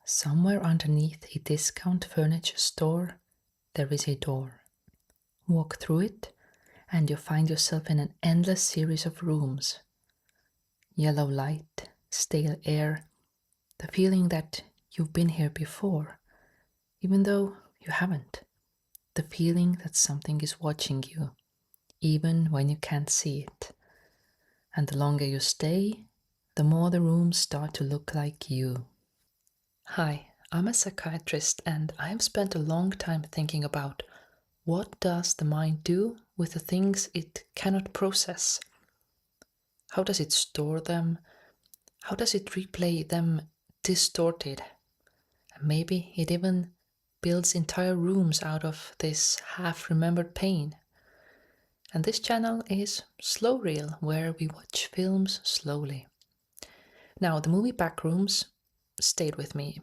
Somewhere underneath a discount furniture store, there is a door. Walk through it, and you find yourself in an endless series of rooms. Yellow light, stale air, the feeling that you've been here before, even though you haven't. The feeling that something is watching you, even when you can't see it. And the longer you stay, the more the rooms start to look like you. Hi, I'm a psychiatrist and I have spent a long time thinking about what does the mind do with the things it cannot process? How does it store them? How does it replay them distorted? And maybe it even builds entire rooms out of this half-remembered pain. And this channel is SlowReel, where we watch films slowly. Now, the movie Backrooms stayed with me.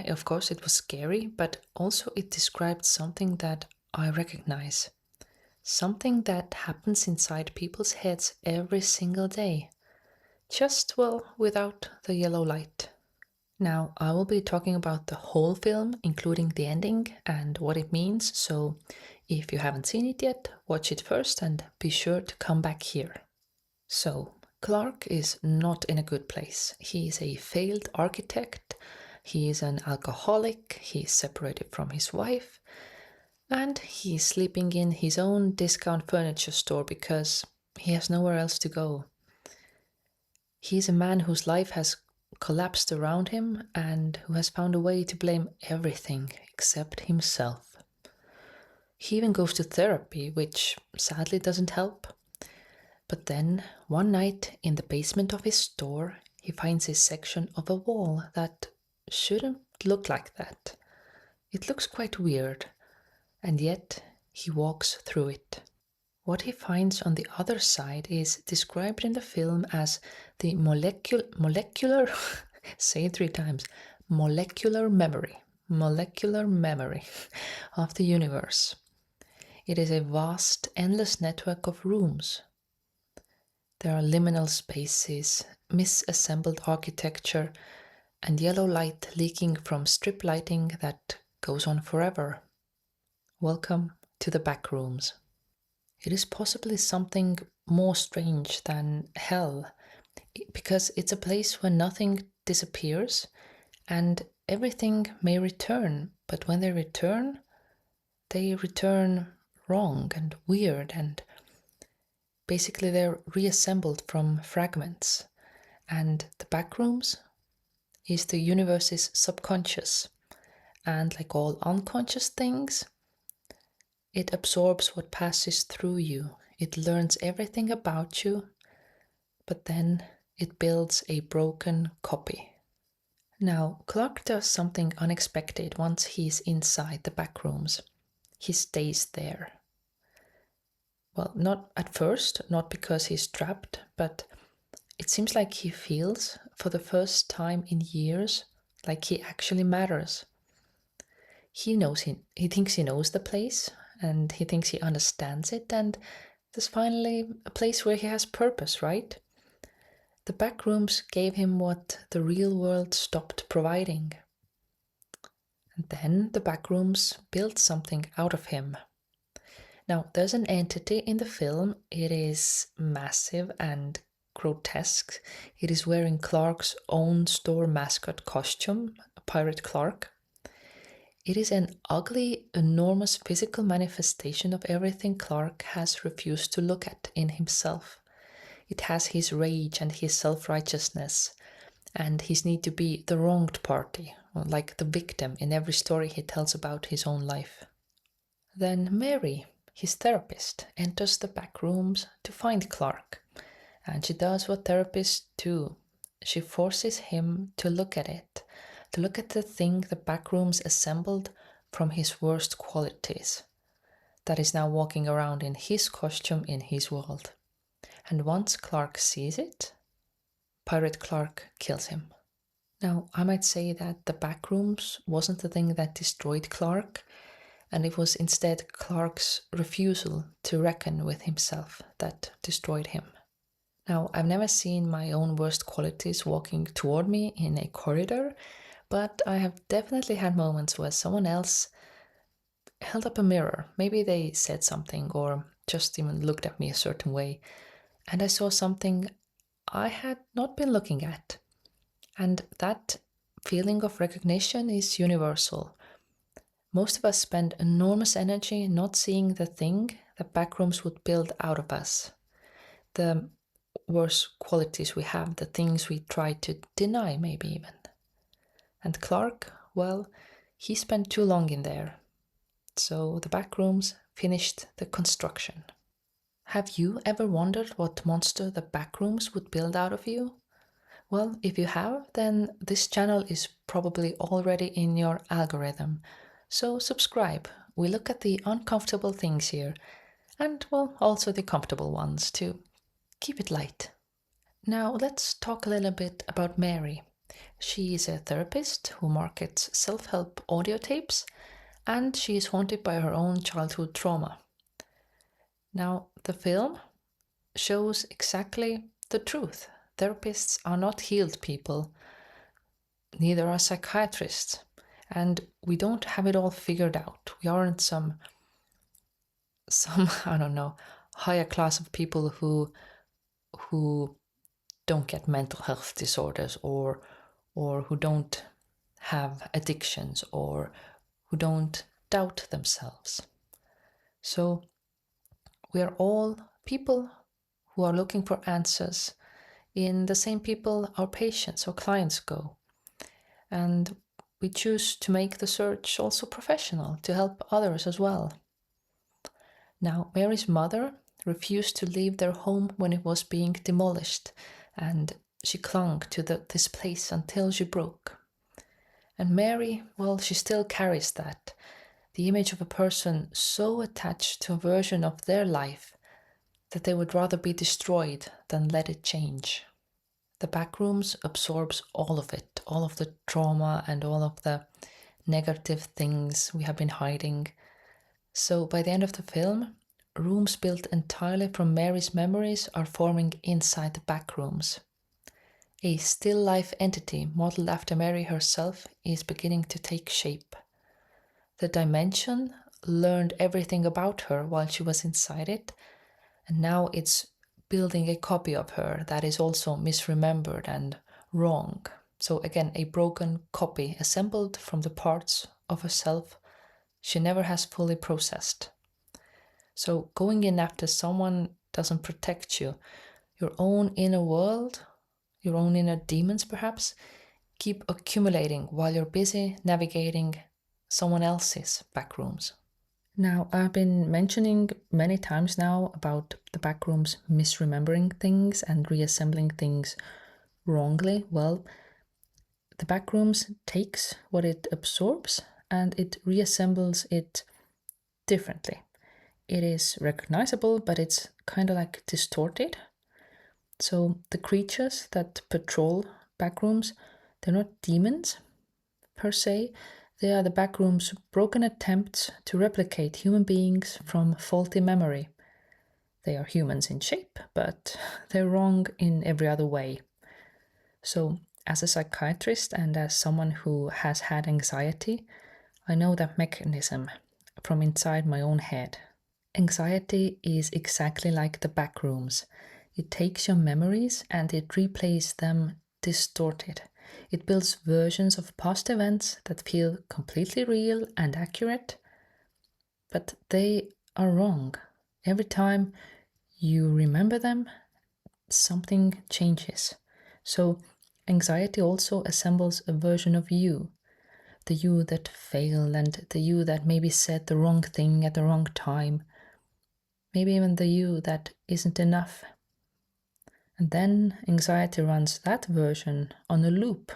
Of course, it was scary, but also it described something that I recognize. Something that happens inside people's heads every single day. Just, well, without the yellow light. Now, I will be talking about the whole film, including the ending and what it means, so if you haven't seen it yet, watch it first and be sure to come back here. So, Clark is not in a good place. He is a failed architect, he is an alcoholic, he is separated from his wife, and he is sleeping in his own discount furniture store because he has nowhere else to go. He is a man whose life has collapsed around him and who has found a way to blame everything except himself. He even goes to therapy, which sadly doesn't help. But then, one night in the basement of his store, he finds a section of a wall that shouldn't look like that. It looks quite weird, and yet he walks through it. What he finds on the other side is described in the film as the molecular say it 3 times, molecular memory of the universe. It is a vast, endless network of rooms. There are liminal spaces, misassembled architecture, and yellow light leaking from strip lighting that goes on forever. Welcome to the Backrooms. It is possibly something more strange than hell, because it's a place where nothing disappears and everything may return, but when they return wrong and weird, and basically they're reassembled from fragments. And the Backrooms is the universe's subconscious, and like all unconscious things, it absorbs what passes through you. It learns everything about you, but then it builds a broken copy. Now, Clark does something unexpected once he's inside the Backrooms. He stays there. Well, not at first, not because he's trapped, but it seems like he feels, for the first time in years, like he actually matters. He thinks he knows the place, and he thinks he understands it, and there's finally a place where he has purpose, right? The Backrooms gave him what the real world stopped providing. And then the Backrooms built something out of him. Now, there's an entity in the film. It is massive and grotesque. It is wearing Clark's own store mascot costume, Pirate Clark. It is an ugly, enormous physical manifestation of everything Clark has refused to look at in himself. It has his rage and his self-righteousness, and his need to be the wronged party, like the victim in every story he tells about his own life. Then Mary, his therapist, enters the Backrooms to find Clark, and she does what therapists do. She forces him to look at it, to look at the thing the Backrooms assembled from his worst qualities, that is now walking around in his costume in his world. And once Clark sees it, Pirate Clark kills him. Now, I might say that the Backrooms wasn't the thing that destroyed Clark, and it was instead Clark's refusal to reckon with himself that destroyed him. Now, I've never seen my own worst qualities walking toward me in a corridor, but I have definitely had moments where someone else held up a mirror. Maybe they said something or just even looked at me a certain way, and I saw something I had not been looking at. And that feeling of recognition is universal. Most of us spend enormous energy not seeing the thing that Backrooms would build out of us. The worst qualities we have, the things we try to deny, maybe even. And Clark, well, he spent too long in there. So the Backrooms finished the construction. Have you ever wondered what monster the Backrooms would build out of you? Well, if you have, then this channel is probably already in your algorithm. So subscribe. We look at the uncomfortable things here, and well, also the comfortable ones too. Keep it light. Now let's talk a little bit about Mary. She is a therapist who markets self-help audio tapes, and she is haunted by her own childhood trauma. Now, the film shows exactly the truth. Therapists are not healed people, neither are psychiatrists, and we don't have it all figured out. We aren't some I don't know, higher class of people who don't get mental health disorders or who don't have addictions or who don't doubt themselves. So we are all people who are looking for answers in the same people our patients or clients go. And we choose to make the search also professional to help others as well. Now, Mary's mother refused to leave their home when it was being demolished, and she clung to this place until she broke. And Mary, well, she still carries that, the image of a person so attached to a version of their life that they would rather be destroyed than let it change. The Backrooms absorbs all of it, all of the trauma and all of the negative things we have been hiding. So by the end of the film, rooms built entirely from Mary's memories are forming inside the Backrooms. A still life entity modeled after Mary herself is beginning to take shape. The dimension learned everything about her while she was inside it, and now it's building a copy of her that is also misremembered and wrong. So again, a broken copy assembled from the parts of herself she never has fully processed. So going in after someone doesn't protect you. Your own inner world, your own inner demons perhaps, keep accumulating while you're busy navigating someone else's backrooms. Now, I've been mentioning many times now about the backrooms misremembering things and reassembling things wrongly. Well, the backrooms takes what it absorbs and it reassembles it differently. It is recognizable, but it's kind of like distorted. So the creatures that patrol backrooms, they're not demons per se. They are the backroom's broken attempts to replicate human beings from faulty memory. They are humans in shape, but they're wrong in every other way. So, as a psychiatrist and as someone who has had anxiety, I know that mechanism from inside my own head. Anxiety is exactly like the backrooms. It takes your memories and it replays them distorted. It builds versions of past events that feel completely real and accurate, but they are wrong. Every time you remember them, something changes. So, anxiety also assembles a version of you, the you that failed and the you that maybe said the wrong thing at the wrong time, maybe even the you that isn't enough. And then anxiety runs that version on a loop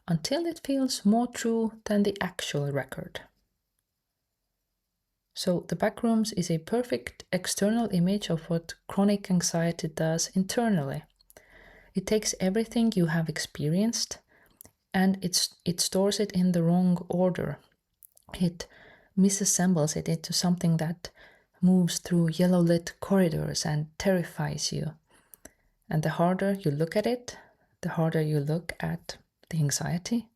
until it feels more true than the actual record. So the backrooms is a perfect external image of what chronic anxiety does internally. It takes everything you have experienced and it stores it in the wrong order. It misassembles it into something that moves through yellow lit corridors and terrifies you. And the harder you look at it, the harder you look at the anxiety,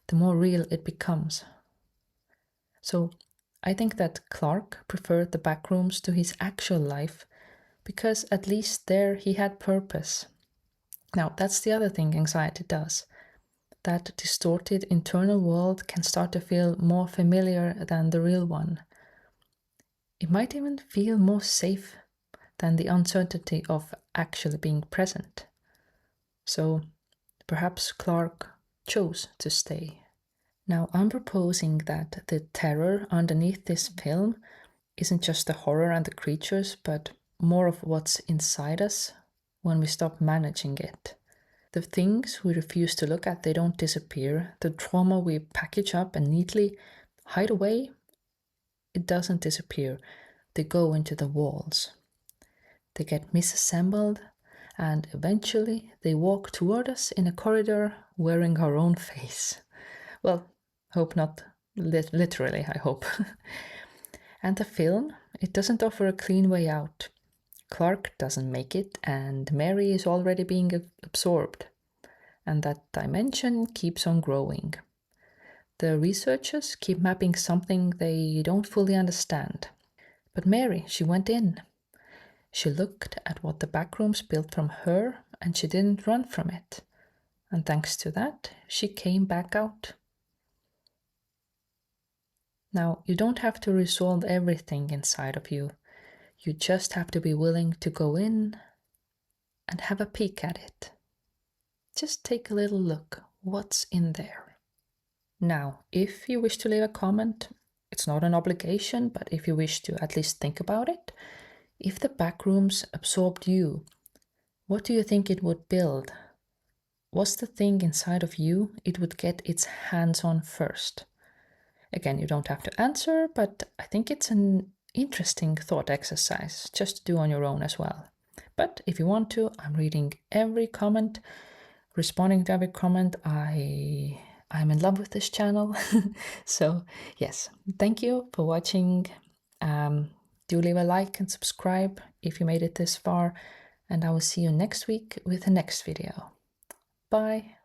the more real it becomes. So I think that Clark preferred the backrooms to his actual life because at least there he had purpose. Now, that's the other thing anxiety does. That distorted internal world can start to feel more familiar than the real one. It might even feel more safe than the uncertainty of actually being present. So perhaps Clark chose to stay. Now, I'm proposing that the terror underneath this film isn't just the horror and the creatures, but more of what's inside us when we stop managing it. The things we refuse to look at, they don't disappear. The trauma we package up and neatly hide away, it doesn't disappear. They go into the walls. They get misassembled, and eventually they walk toward us in a corridor wearing our own face. Well, hope not literally, I hope. And the film, it doesn't offer a clean way out. Clark doesn't make it, and Mary is already being absorbed. And that dimension keeps on growing. The researchers keep mapping something they don't fully understand. But Mary, she went in. She looked at what the backrooms built from her, and she didn't run from it. And thanks to that, she came back out. Now, you don't have to resolve everything inside of you. You just have to be willing to go in and have a peek at it. Just take a little look. What's in there? Now, if you wish to leave a comment, it's not an obligation, but if you wish to at least think about it, if the backrooms absorbed you, what do you think it would build? What's the thing inside of you it would get its hands on first? Again, you don't have to answer, but I think it's an interesting thought exercise just to do on your own as well. But if you want to, I'm reading every comment, responding to every comment. I'm in love with this channel. So yes, thank you for watching. Do leave a like and subscribe if you made it this far, and I will see you next week with the next video. Bye.